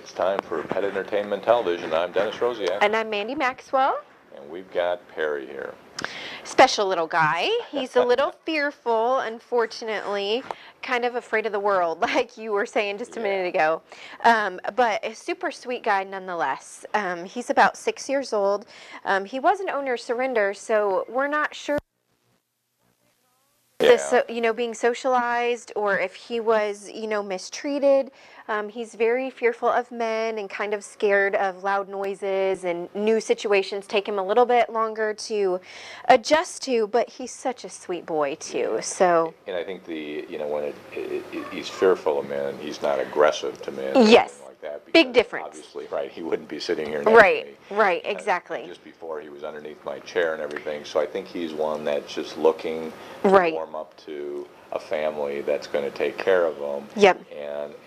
It's time for Pet Entertainment Television. I'm Dennis Rosiak. And I'm Mandy Maxwell. And we've got Perry here. Special little guy. He's a little fearful, unfortunately, kind of afraid of the world, like you were saying just a minute ago. But a super sweet guy nonetheless. He's about 6 years old. He was an owner surrender, so we're not sure. Being socialized, or if he was, mistreated. He's very fearful of men and kind of scared of loud noises, and new situations take him a little bit longer to adjust to, but he's such a sweet boy too. So. And I think when he's fearful of men, he's not aggressive to men. Yes. That, big difference. Obviously, right, he wouldn't be sitting here next to me. Right, exactly. Just before, he was underneath my chair and everything, so I think he's one that's just looking to warm up to a family that's going to take care of him. Yep.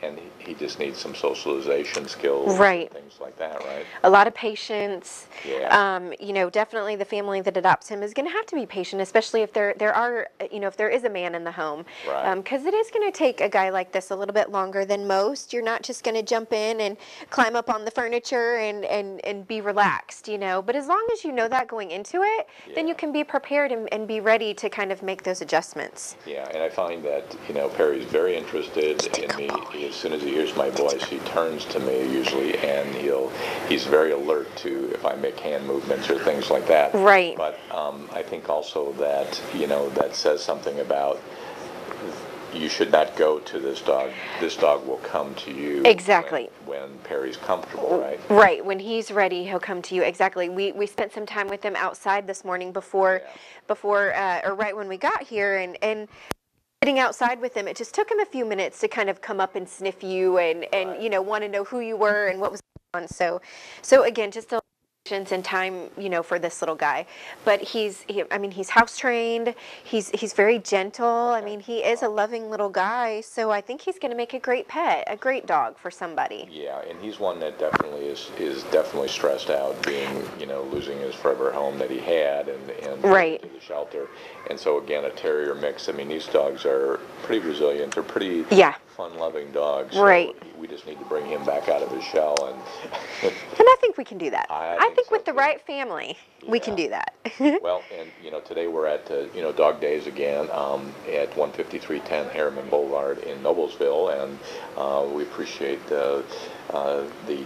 And he just needs some socialization skills, right, and things like that, right? A lot of patience. Yeah. Definitely the family that adopts him is going to have to be patient, especially if there is a man in the home. Right. Because it is going to take a guy like this a little bit longer than most. You're not just going to jump in and climb up on the furniture and be relaxed, But as long as you know that going into it, then you can be prepared and be ready to kind of make those adjustments. Yeah, and I find that, Perry's very interested in me. As soon as he hears my voice, he turns to me usually, and he's very alert to if I make hand movements or things like that. Right. But I think also that, that says something about you should not go to this dog. This dog will come to you. Exactly. When Perry's comfortable, right? Right. When he's ready, he'll come to you. Exactly. We spent some time with him outside this morning before or right when we got here, and sitting outside with him, it just took him a few minutes to kind of come up and sniff you and want to know who you were and what was going on. So again, just a patience and time, for this little guy. But he's house trained. He's very gentle. I mean, he is a loving little guy. So I think he's going to make a great pet, a great dog for somebody. Yeah, and he's one that definitely is definitely stressed out, being losing his forever home that he had and right to the shelter. And so again, a terrier mix. I mean, these dogs are pretty resilient. They're pretty fun-loving dogs. Right. So we just need to bring him back out of his shell, and I think we can do that. I think so with the right family, we can do that. Well, and today we're at Dog Days again at 15310 Harriman Boulevard in Noblesville, and we appreciate the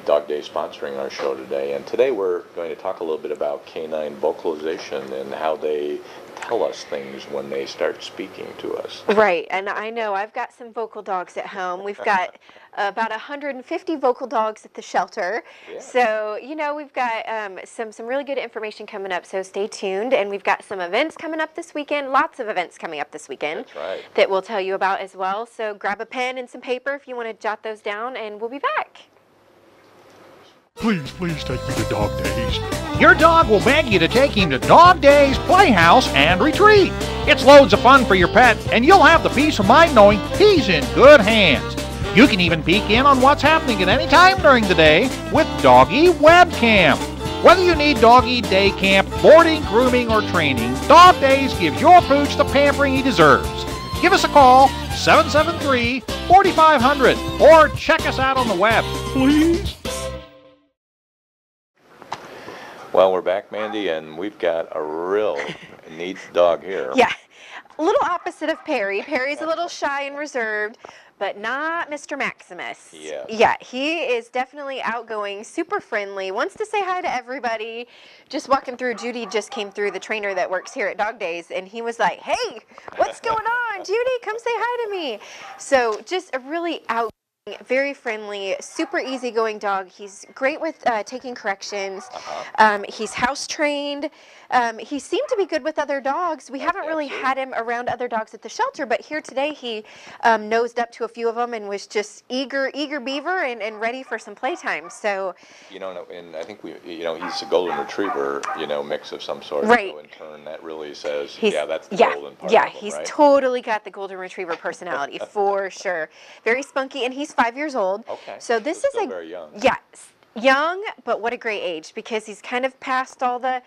Dog Day sponsoring our show today. And today we're going to talk a little bit about canine vocalization and how they tell us things when they start speaking to us. Right, and I know I've got some vocal dogs at home. We've got about 150 vocal dogs at the shelter. Yeah. So, we've got some really good information coming up, so stay tuned. And we've got some events coming up this weekend, lots of events coming up this weekend. That's right. That we'll tell you about as well. So grab a pen and some paper if you want to jot those down, and we'll be back. Please take me to Dog Days. Your dog will beg you to take him to Dog Days Playhouse and Retreat. It's loads of fun for your pet, and you'll have the peace of mind knowing he's in good hands. You can even peek in on what's happening at any time during the day with Doggy Webcam. Whether you need doggy day camp, boarding, grooming, or training, Dog Days gives your pooch the pampering he deserves. Give us a call, 773-4500, or check us out on the web, please. Well, we're back, Mandy, and we've got a real neat dog here. Yeah, a little opposite of Perry. Perry's a little shy and reserved, but not Mr. Maximus. Yes. Yeah, he is definitely outgoing, super friendly, wants to say hi to everybody. Just walking through, Judy just came through, the trainer that works here at Dog Days, and he was like, hey, what's going on? Judy, come say hi to me. So just a really outgoing, very friendly, super easygoing dog. He's great with taking corrections. He's house trained. He seemed to be good with other dogs. We haven't really had him around other dogs at the shelter, but here today he nosed up to a few of them and was just eager beaver and ready for some playtime. So, and I think he's a golden retriever, mix of some sort. Right. So in turn, that really says, that's the golden part. Yeah, of him, he's right? totally got the golden retriever personality for sure. Very spunky, and he's 5 years old. Okay. So this is still very young. Yeah. Young, but what a great age, because he's kind of past all the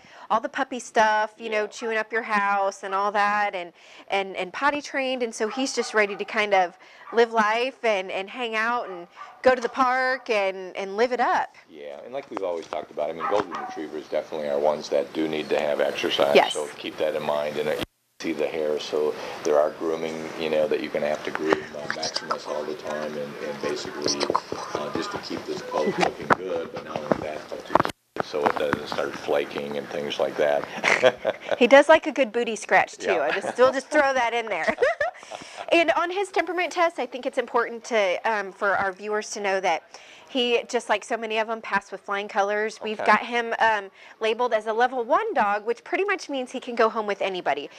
puppy stuff, you know, Yeah. chewing up your house and all that, and potty trained, and so he's just ready to kind of live life and hang out and go to the park and live it up. Yeah, and like we've always talked about, I mean, golden retrievers definitely are ones that do need to have exercise. Yes. So keep that in mind. And you see the hair, so there are grooming, you know, that you're going to have to groom Maximus all the time, and basically just to keep this coat looking good. But not only that, but to keep it so it doesn't start flaking and things like that. He does like a good booty scratch too. Yeah. We'll just throw that in there. And on his temperament test, I think it's important to for our viewers to know that he, just like so many of them, passed with flying colors. We've Okay. got him labeled as a level 1 dog, which pretty much means he can go home with anybody.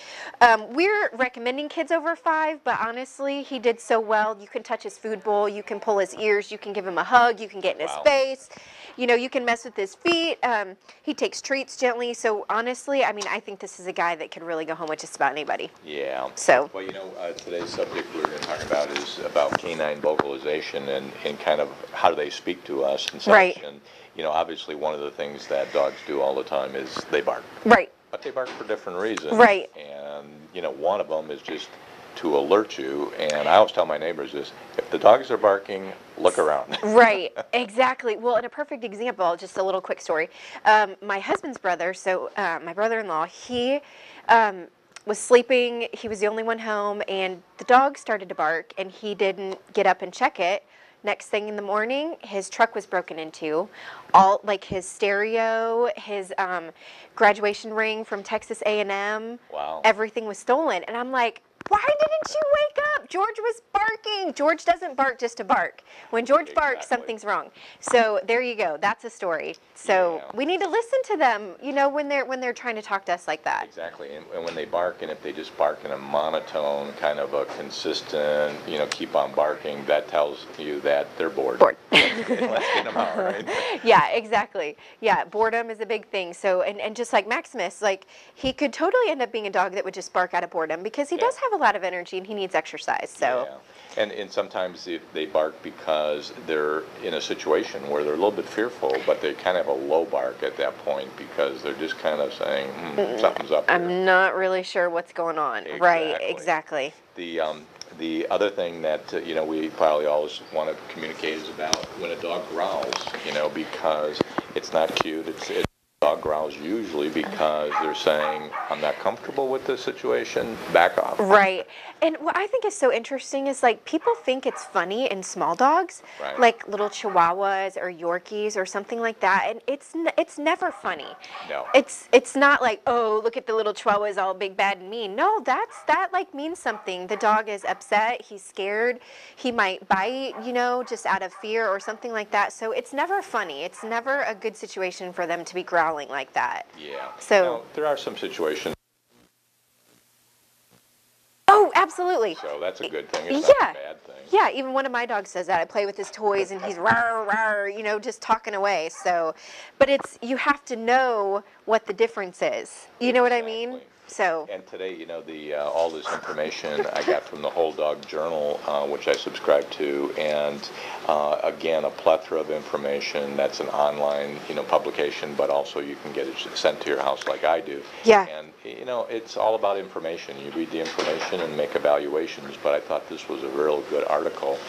We're recommending kids over 5, but honestly, he did so well. You can touch his food bowl, you can pull his ears, you can give him a hug, you can get in his Wow. face. You know, you can mess with his feet. He takes treats gently. So honestly, I mean, I think this is a guy that could really go home with just about anybody. Yeah. So. Well, you know, today's subject we're going to talk about is about canine vocalization and kind of how do they speak to us and such. Right. And, you know, obviously one of the things that dogs do all the time is they bark. Right. But they bark for different reasons. Right. And, you know, one of them is just to alert you. And I always tell my neighbors this, if the dogs are barking, look around. Right, exactly. Well, in a perfect example, just a little quick story. My husband's brother, so my brother-in-law, he was sleeping. He was the only one home, and the dog started to bark, and he didn't get up and check it. Next thing in the morning, his truck was broken into. All, like, his stereo, his graduation ring from Texas A&M. Wow. Everything was stolen. And I'm like, why didn't you wake up? George was barking. George doesn't bark just to bark. When George barks, Exactly. something's wrong. So there you go. That's a story. So Yeah. we need to listen to them, you know, when they're trying to talk to us like that. Exactly, and when they bark, and if they just bark in a monotone, kind of a consistent, you know, keep on barking, that tells you that they're bored. Bored. Let's get them out, right? Yeah, exactly. Yeah, boredom is a big thing. So, and just like Maximus, like, he could totally end up being a dog that would just bark out of boredom because he Yeah. does have a lot of energy and he needs exercise. So. Yeah. And sometimes they bark because they're in a situation where they're a little bit fearful, but they kind of have a low bark at that point because they're just kind of saying, something's up here. I'm not really sure what's going on. Right, exactly. The other thing that, you know, we probably always want to communicate is about when a dog growls, you know, because it's not cute. It's dog growls usually because they're saying, I'm not comfortable with this situation, back off. Right. And what I think is so interesting is, like, people think it's funny in small dogs, Right. like little Chihuahuas or Yorkies or something like that, and it's never funny. No. It's not like, oh, look at the little Chihuahuas all big, bad, and mean. No, that like means something. The dog is upset, he's scared, he might bite, you know, just out of fear or something like that. So it's never funny. It's never a good situation for them to be growling like that. Yeah. So- Now, there are some situations, Oh, absolutely. so that's a good thing. It's Yeah. not a bad thing. Yeah, even one of my dogs says that. I play with his toys and he's rawr, rawr, you know, just talking away. So, but you have to know what the difference is. You know what I mean? Exactly. So, And today, you know, all this information I got from the Whole Dog Journal, which I subscribe to, and again, a plethora of information. That's an online, you know, publication, but also you can get it sent to your house like I do. Yeah. And, you know, it's all about information. You read the information and make evaluations, but I thought this was a real good article.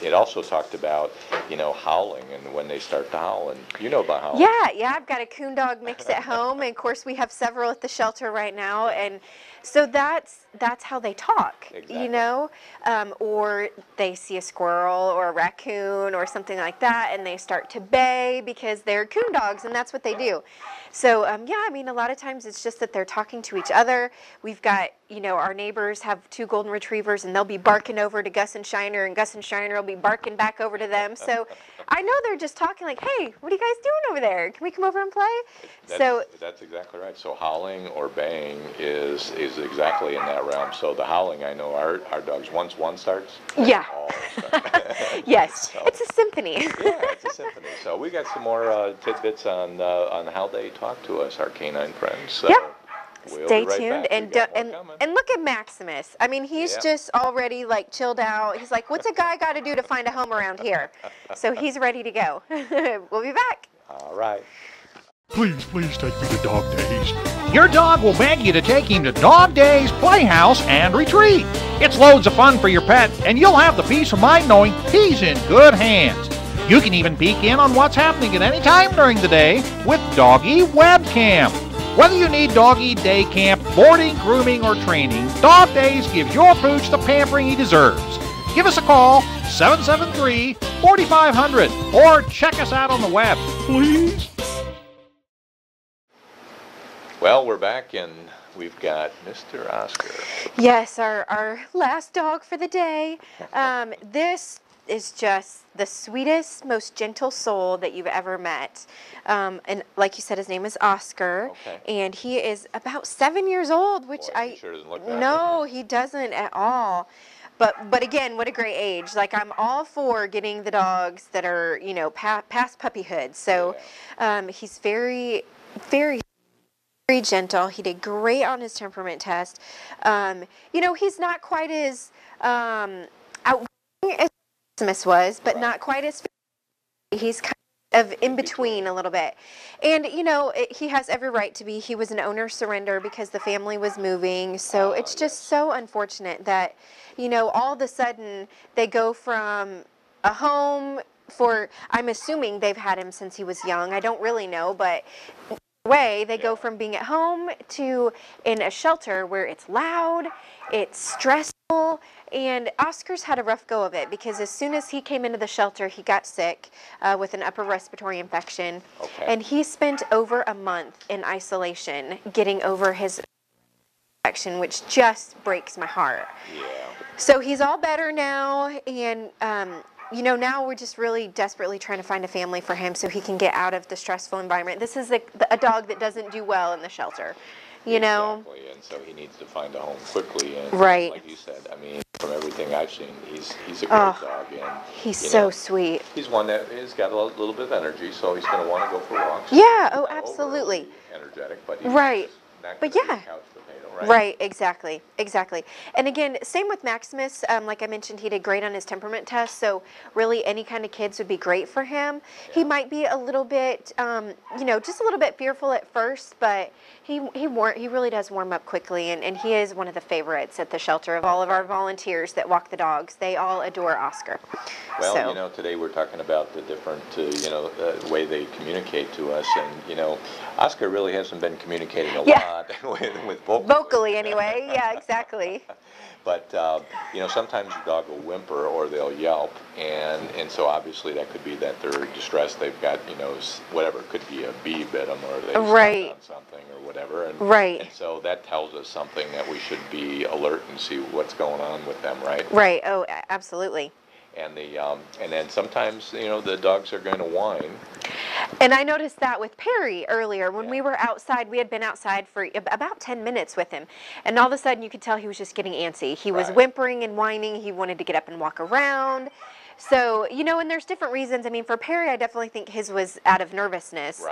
It also talked about, you know, howling and when they start to howl, and you know about howling. yeah, I've got a coon dog mix at home, and of course we have several at the shelter right now, and so that's how they talk, Exactly. you know, or they see a squirrel or a raccoon or something like that, and they start to bay because they're coon dogs, and that's what they do. So yeah, I mean, a lot of times it's just that they're talking to each other. We've got, you know, our neighbors have 2 golden retrievers, and they'll be barking over to Gus and Shiner, and Gus and Shiner will be barking back over to them. So I know they're just talking like, hey, what are you guys doing over there? Can we come over and play? That's exactly right. So howling or baying is exactly in that realm. So the howling, I know our dogs, once one starts, Yeah. all start. Yes, So- it's a symphony. Yeah, it's a symphony. So we got some more tidbits on how they talk to us, our canine friends. So, Yeah. We'll Stay be right tuned back. We and got more coming. and look at Maximus. I mean, he's Yep. just already like chilled out. He's like, "What's a guy got to do to find a home around here?" So he's ready to go. We'll be back. All right. Please take me to Dog Days. Your dog will beg you to take him to Dog Days Playhouse and Retreat. It's loads of fun for your pet, and you'll have the peace of mind knowing he's in good hands. You can even peek in on what's happening at any time during the day with Doggy Webcam. Whether you need doggy day camp, boarding, grooming, or training, Dog Days gives your pooch the pampering he deserves. Give us a call, 773-4500, or check us out on the web, please. Well, we're back, and we've got Mr. Oscar. Yes, our last dog for the day. This is just the sweetest, most gentle soul that you've ever met. And like you said, his name is Oscar. Okay. And he is about 7 years old, which Boy, he sure doesn't look that no, he doesn't at all. But again, what a great age. Like, I'm all for getting the dogs that are, you know, past puppyhood. So he's very, very gentle. He did great on his temperament test. You know, he's not quite as outgoing as Maximus was, but not quite as. He's kind of in between a little bit. And, you know, he has every right to be. He was an owner surrender because the family was moving. So it's just so unfortunate that, you know, all of a sudden they go from a home for, I'm assuming they've had him since he was young. I don't really know, but way they go from being at home to in a shelter where it's loud, it's stressful, and Oscar's had a rough go of it because as soon as he came into the shelter, he got sick with an upper respiratory infection, and he spent over a month in isolation getting over his infection, which just breaks my heart. So he's all better now, and you know, now we're just really desperately trying to find a family for him so he can get out of the stressful environment. This is a dog that doesn't do well in the shelter, you know? Exactly, and so he needs to find a home quickly. And like you said, I mean, from everything I've seen, he's a great dog. And he's so sweet. He's one that has got a little bit of energy, so he's going to want to go for walks. Yeah, oh, absolutely. Energetic, but he's not but gonna yeah. be a couch potato, Right, exactly. And again, same with Maximus. Like I mentioned, he did great on his temperament test, so really any kind of kids would be great for him. He might be a little bit, you know, just a little bit fearful at first, but he really does warm up quickly, and he is one of the favorites at the shelter of all of our volunteers that walk the dogs. They all adore Oscar. Well, you know, today we're talking about the different, you know, the way they communicate to us, and, you know, Oscar really hasn't been communicating a lot with vocally anyway. Yeah, exactly. But, you know, sometimes your dog will whimper or they'll yelp, and so obviously that could be that they're distressed. They've got, you know, whatever, it could be a bee bit them or they stepped on something or whatever. And, and so that tells us something that we should be alert and see what's going on with them, right? Right, oh, absolutely. And then sometimes, you know, the dogs are going to whine. And I noticed that with Perry earlier when we were outside. We had been outside for about 10 minutes with him, and all of a sudden you could tell he was just getting antsy. He was whimpering and whining. He wanted to get up and walk around. So, you know, and there's different reasons. I mean, for Perry, I definitely think his was out of nervousness.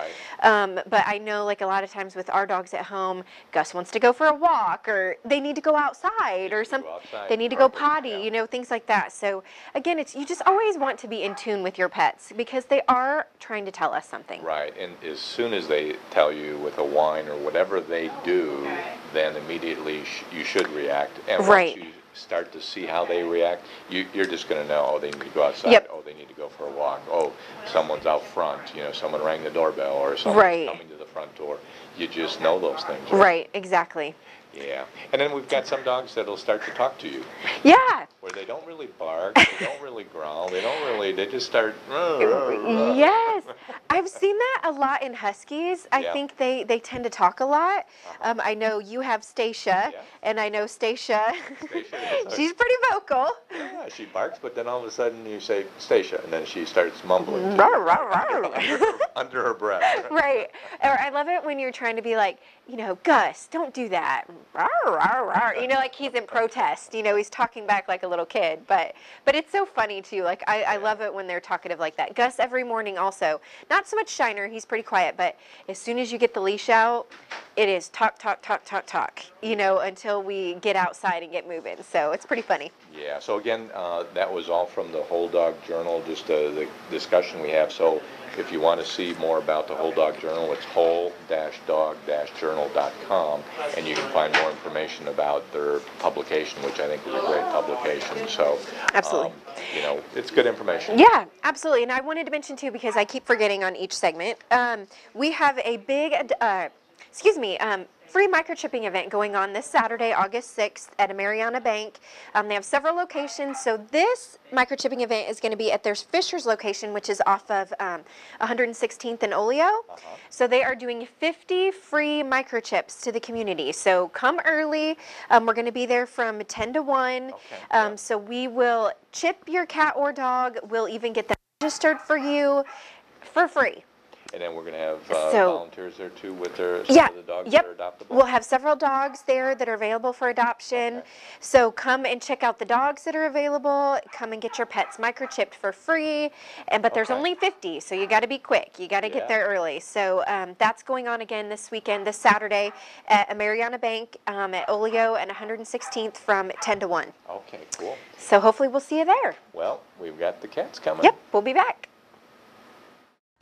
But I know, like, a lot of times with our dogs at home, Gus wants to go for a walk, or they need to go outside, or something. They need to go potty, you know, things like that. So, again, you just always want to be in tune with your pets because they are trying to tell us something. Right, and as soon as they tell you with a whine or whatever they do, then immediately you should react. And once you start to see how they react, you're just going to know, oh, they need to go outside, oh, they need to go for a walk, oh, someone's out front, you know, someone rang the doorbell or someone's coming to the front door. You just know those things. Right, exactly. Yeah, and then we've got some dogs that'll start to talk to you. Yeah. Where they don't really bark, they don't really growl, they just start. Yes, I've seen that a lot in Huskies. I think they tend to talk a lot. I know you have Stacia, and I know Stacia, she's pretty vocal. Yeah, she barks, but then all of a sudden you say Stacia, and then she starts mumbling under her breath. Right. Or I love it when you're trying to be like, you know, Gus, don't do that. You know, like he's in protest. You know, he's talking back like a little kid. But it's so funny too. Like I love it when they're talkative like that. Gus every morning also. Not so much Shiner, he's pretty quiet, but as soon as you get the leash out, it is talk, talk, talk, talk, talk, you know, until we get outside and get moving. So it's pretty funny. Yeah, so again, that was all from the Whole Dog Journal, just the discussion we have. So if you want to see more about the Whole Dog Journal, it's whole-dog-journal.com, and you can find more information about their publication, which I think is a great publication. So, Absolutely. You know, it's good information. Yeah, absolutely. And I wanted to mention too, because I keep forgetting on each segment, we have a big, free microchipping event going on this Saturday, August 6th at Mariana Bank. They have several locations. So this microchipping event is going to be at their Fisher's location, which is off of 116th and Oleo. So they are doing 50 free microchips to the community. So come early. We're going to be there from 10 to 1. Okay. So we will chip your cat or dog. We'll even get them registered for you for free. And then we're going to have So- volunteers there too with their Yeah, some of the dogs yep. that are adoptable. We'll have several dogs there that are available for adoption. Okay. So come and check out the dogs that are available. Come and get your pets microchipped for free. But there's Okay. only 50, so you got to be quick. You got to get Yeah. there early. So that's going on again this weekend, this Saturday at Mariana Bank at Oleo and 116th from 10 to 1. Okay, cool. So hopefully we'll see you there. Well, we've got the cats coming. Yep, we'll be back.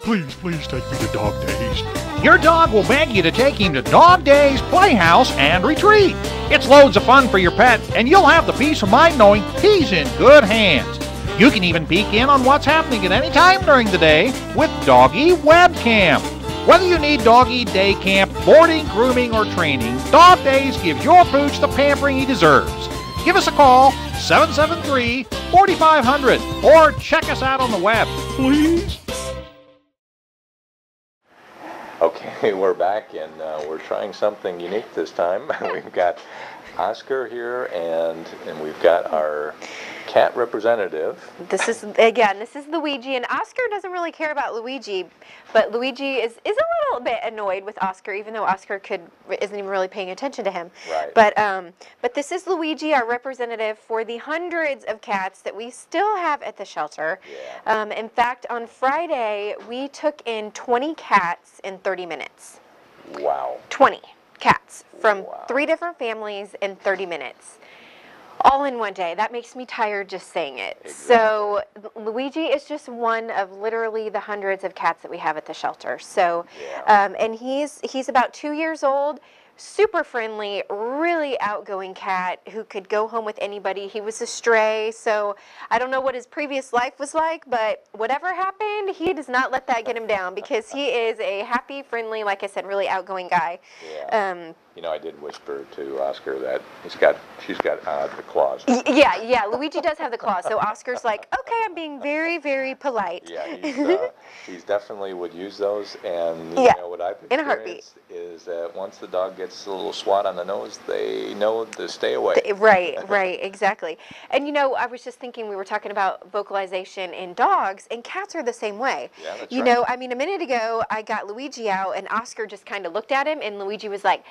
Please take me to Dog Days. Your dog will beg you to take him to Dog Days, Playhouse, and Retreat. It's loads of fun for your pet, and you'll have the peace of mind knowing he's in good hands. You can even peek in on what's happening at any time during the day with Doggy Webcam. Whether you need doggy day camp, boarding, grooming, or training, Dog Days gives your pooch the pampering he deserves. Give us a call, 773-4500, or check us out on the web, please. Okay, we're back, and we're trying something unique this time. We've got Oscar here, and we've got our cat representative. This is Luigi, and Oscar doesn't really care about Luigi, but Luigi is a little bit annoyed with Oscar, even though Oscar isn't even really paying attention to him. Right. But this is Luigi, our representative for the hundreds of cats that we still have at the shelter. Yeah. In fact, on Friday we took in 20 cats in 30 minutes. Wow. 20 cats from Wow. 3 different families in 30 minutes. All in one day. That makes me tired just saying it. Exactly. So Luigi is just one of literally the hundreds of cats that we have at the shelter. So, Yeah. and he's about 2 years old. Super friendly, really outgoing cat who could go home with anybody. He was a stray, so I don't know what his previous life was like, but whatever happened, he does not let that get him down because he is a happy, friendly, like I said, really outgoing guy. Yeah. You know, I did whisper to Oscar that she's got the claws. Yeah, Luigi does have the claws. So Oscar's like, okay, I'm being very, very polite. Yeah, he's definitely would use those, and you Yeah, know what I've in a heartbeat. experienced is that once the dog gets a little swat on the nose, they know to stay away. Right, exactly. And you know, I was just thinking, we were talking about vocalization in dogs, and cats are the same way. Yeah, that's You right. know, I mean, a minute ago, I got Luigi out, and Oscar just kind of looked at him, and Luigi was like,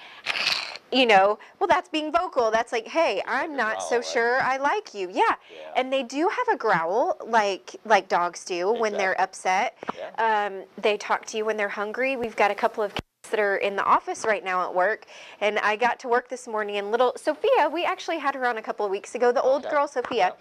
you know, well, that's being vocal. That's like, hey, I'm a not growl, so right? sure I like you. Yeah. Yeah. And they do have a growl like dogs do when they're upset. Yeah. They talk to you when they're hungry. We've got a couple of cats that are in the office right now at work, and I got to work this morning, and little Sophia, we actually had her on a couple of weeks ago, the old Okay. girl Sophia.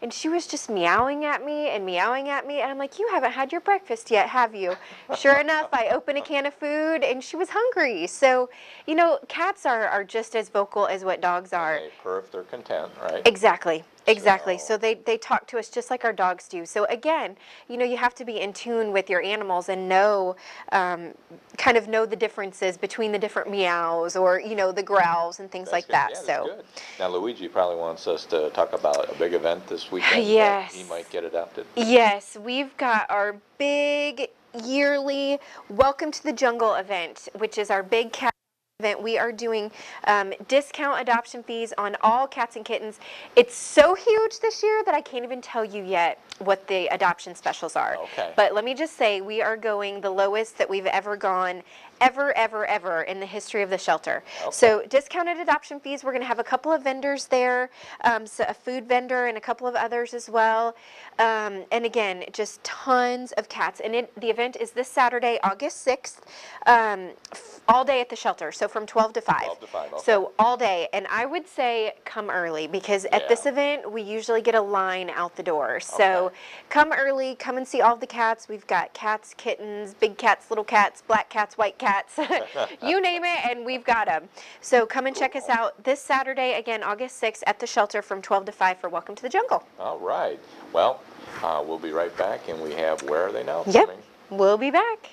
And she was just meowing at me, and I'm like, you haven't had your breakfast yet, have you? Sure enough, I opened a can of food, and she was hungry. So, you know, cats are just as vocal as what dogs are. They purr if they're content, right? Exactly. So- So they talk to us just like our dogs do. So again, you know, you have to be in tune with your animals and know, kind of know the differences between the different meows or, you know, the growls and things That's like good. that. Yeah, that's So good. Now Luigi probably wants us to talk about a big event this weekend. Yes. That he might get adopted. yes, we've got our big yearly Welcome to the Jungle event, which is our big cat event. We are doing discount adoption fees on all cats and kittens. It's so huge this year that I can't even tell you yet what the adoption specials are. Okay. But let me just say, we are going the lowest that we've ever gone ever, ever, ever in the history of the shelter. Okay. So discounted adoption fees. We're going to have a couple of vendors there, so a food vendor and a couple of others as well. And again, just tons of cats. And the event is this Saturday, August 6th, all day at the shelter. So from 12 to 5. 12 to 5, okay. So all day. And I would say come early, because at this event, we usually get a line out the door. So Okay. come early, come and see all the cats. We've got cats, kittens, big cats, little cats, black cats, white cats, you name it, and we've got them. So come and check us out this Saturday, again, August 6th at the shelter from 12 to 5 for Welcome to the Jungle. All right. Well, we'll be right back, and we have Where Are They Now? Yep, coming. we'll be back.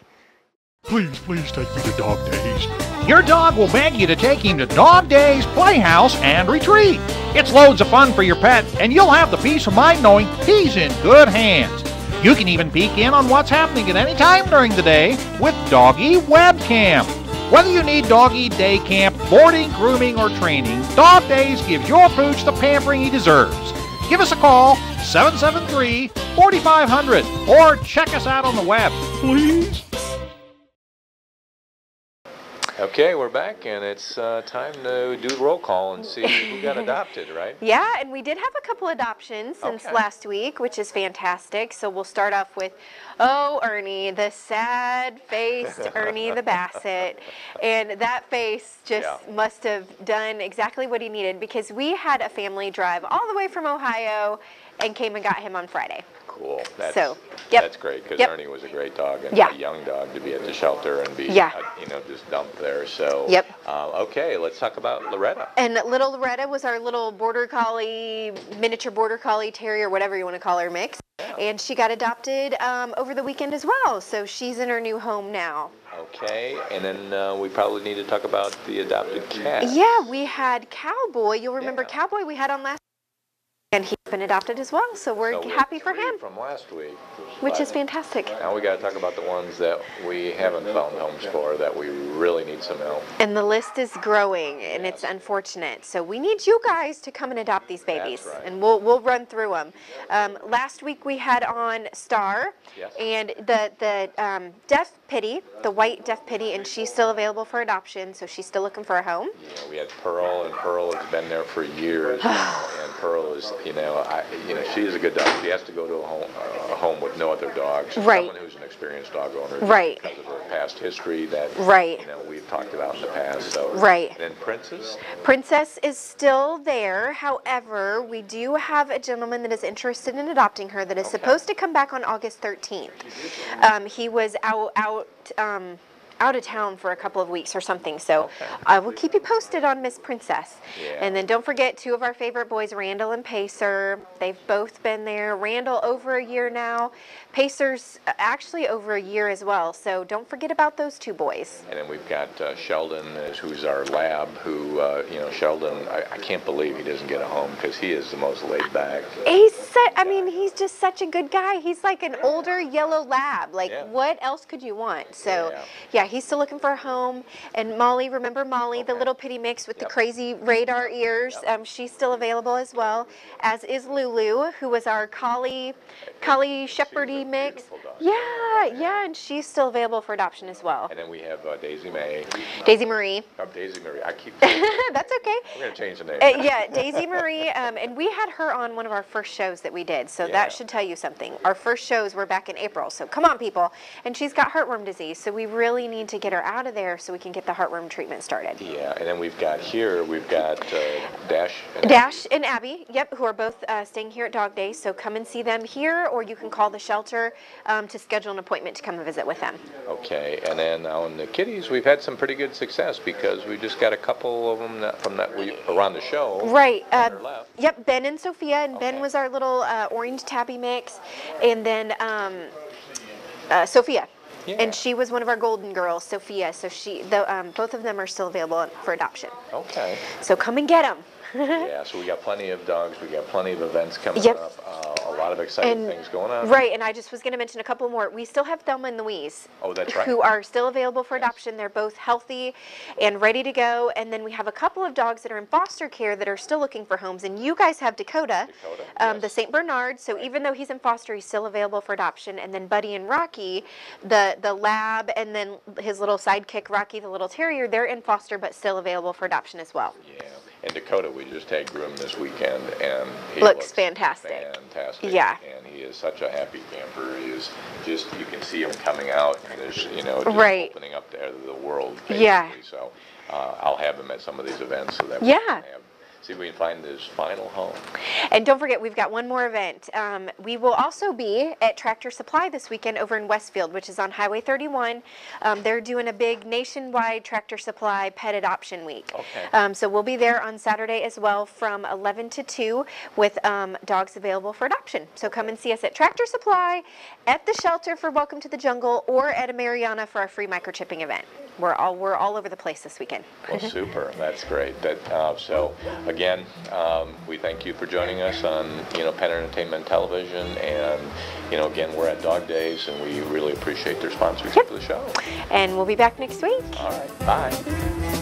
Please, please take me to Dog Days. Your dog will beg you to take him to Dog Days, Playhouse, and Retreat. It's loads of fun for your pet, and you'll have the peace of mind knowing he's in good hands. You can even peek in on what's happening at any time during the day with Doggy Webcam. Whether you need doggy day camp, boarding, grooming, or training, Dog Days gives your pooch the pampering he deserves. Give us a call, 773-4500, or check us out on the web, please. Okay, we're back, and it's time to do roll call and see who got adopted, right? Yeah, and we did have a couple adoptions since Okay. last week, which is fantastic. So we'll start off with, Ernie, the sad-faced Ernie the Basset. And that face just must have done exactly what he needed, because we had a family drive all the way from Ohio and came and got him on Friday. Cool. That's, So, yep. That's great, because Yep. Ernie was a great dog, and Yeah. a young dog to be at the shelter and be, Yeah. just dumped there. So, Yep. Okay, let's talk about Loretta. And little Loretta was our little border collie, miniature border collie terrier, whatever you want to call her mix. And she got adopted over the weekend as well. So she's in her new home now. Okay, and then we probably need to talk about the adopted cat. Yeah, we had Cowboy. You'll remember Yeah. Cowboy we had on last, and he's been adopted as well. So we're So we have happy for 3 him, from last week. which But is fantastic. Now we got to talk about the ones that we haven't found homes for, that we really need some help. And the list is growing, and it's unfortunate. So we need you guys to come and adopt these babies, That's right. and we'll run through them. Last week we had on Star, Yes. and the deaf pitty, the white deaf pitty, and she's still available for adoption. So she's still looking for a home. Yeah, we had Pearl, and Pearl has been there for years. And Pearl is, she is a good dog. She has to go to a home with no other dogs. Right. Someone who's an experienced dog owner. Right. Because of her past history that Right. we've talked about in the past. So. Right. And then Princess. Princess is still there. However, we do have a gentleman that is interested in adopting her that is supposed to come back on August 13th. He was out of town for a couple of weeks or something. So I will keep you posted on Miss Princess. Yeah. And then don't forget 2 of our favorite boys, Randall and Pacer. They've both been there. Randall over a year now. Pacer's actually over a year as well. So don't forget about those 2 boys. And then we've got Sheldon, who's our lab, who, Sheldon, I can't believe he doesn't get a home, because he is the most laid back. He's just such a good guy. He's like an older yellow lab. Like, Yeah. what else could you want? So, yeah, he's still looking for a home. And Molly, remember Molly, the little pitty mix with the crazy radar ears? She's still available as well, as is Lulu, who was our collie shepherdy mix. Yeah, and she's still available for adoption as well. And then we have Daisy May. Daisy Marie. Daisy Marie. I keep. That's okay. I'm going to change the name. Yeah, Daisy Marie, and we had her on one of our first shows that we did, so Yeah. that should tell you something. Our first shows were back in April, so come on, people. And she's got heartworm disease, so we really need to get her out of there so we can get the heartworm treatment started. Yeah, and then we've got Dash. Dash and Abby, who are both staying here at Dog Days, so come and see them here, or you can call the shelter to schedule an appointment to come and visit with them. Okay, and then on the kitties, we've had some pretty good success, because we just got a couple of them from that we around the show. Right. that are left. Yep, Ben and Sophia, and Ben Okay. was our little orange tabby mix, and then Sophia. Yeah. And she was one of our golden girls, Sophia. So both of them are still available for adoption. Okay. So come and get them. Yeah, so we got plenty of dogs. We got plenty of events coming Yep. up. A lot of exciting And- things going on. Right, and I just was going to mention a couple more. We still have Thelma and Louise. Oh, that's right. Who are still available for adoption. They're both healthy and ready to go. And then we have a couple of dogs that are in foster care that are still looking for homes. And you guys have Dakota, Yes. the St. Bernard. So even though he's in foster, he's still available for adoption. And then Buddy and Rocky, the lab, and then his little sidekick Rocky, the little terrier, they're in foster but still available for adoption as well. Yeah, and Dakota, we just had groom this weekend, and he Looks fantastic. Fantastic. Yeah. And he is such a happy camper. He is just, you can see him coming out, and there's, just Right. opening up the world. Yeah. Basically. So I'll have him at some of these events so that we Yeah. can see if we can find his final home. And don't forget, we've got one more event. We will also be at Tractor Supply this weekend over in Westfield, which is on Highway 31. They're doing a big nationwide Tractor Supply Pet Adoption Week. Okay. So we'll be there on Saturday as well from 11 to 2 with dogs available for adoption. So come and see us at Tractor Supply, at the shelter for Welcome to the Jungle, or at a Mariana for our free microchipping event. We're all over the place this weekend. Well, super. That's great. So again, we thank you for joining us on Pet Entertainment Television, and again, we're at Dog Days, and we really appreciate their sponsorship of the show. And we'll be back next week. All right. Bye.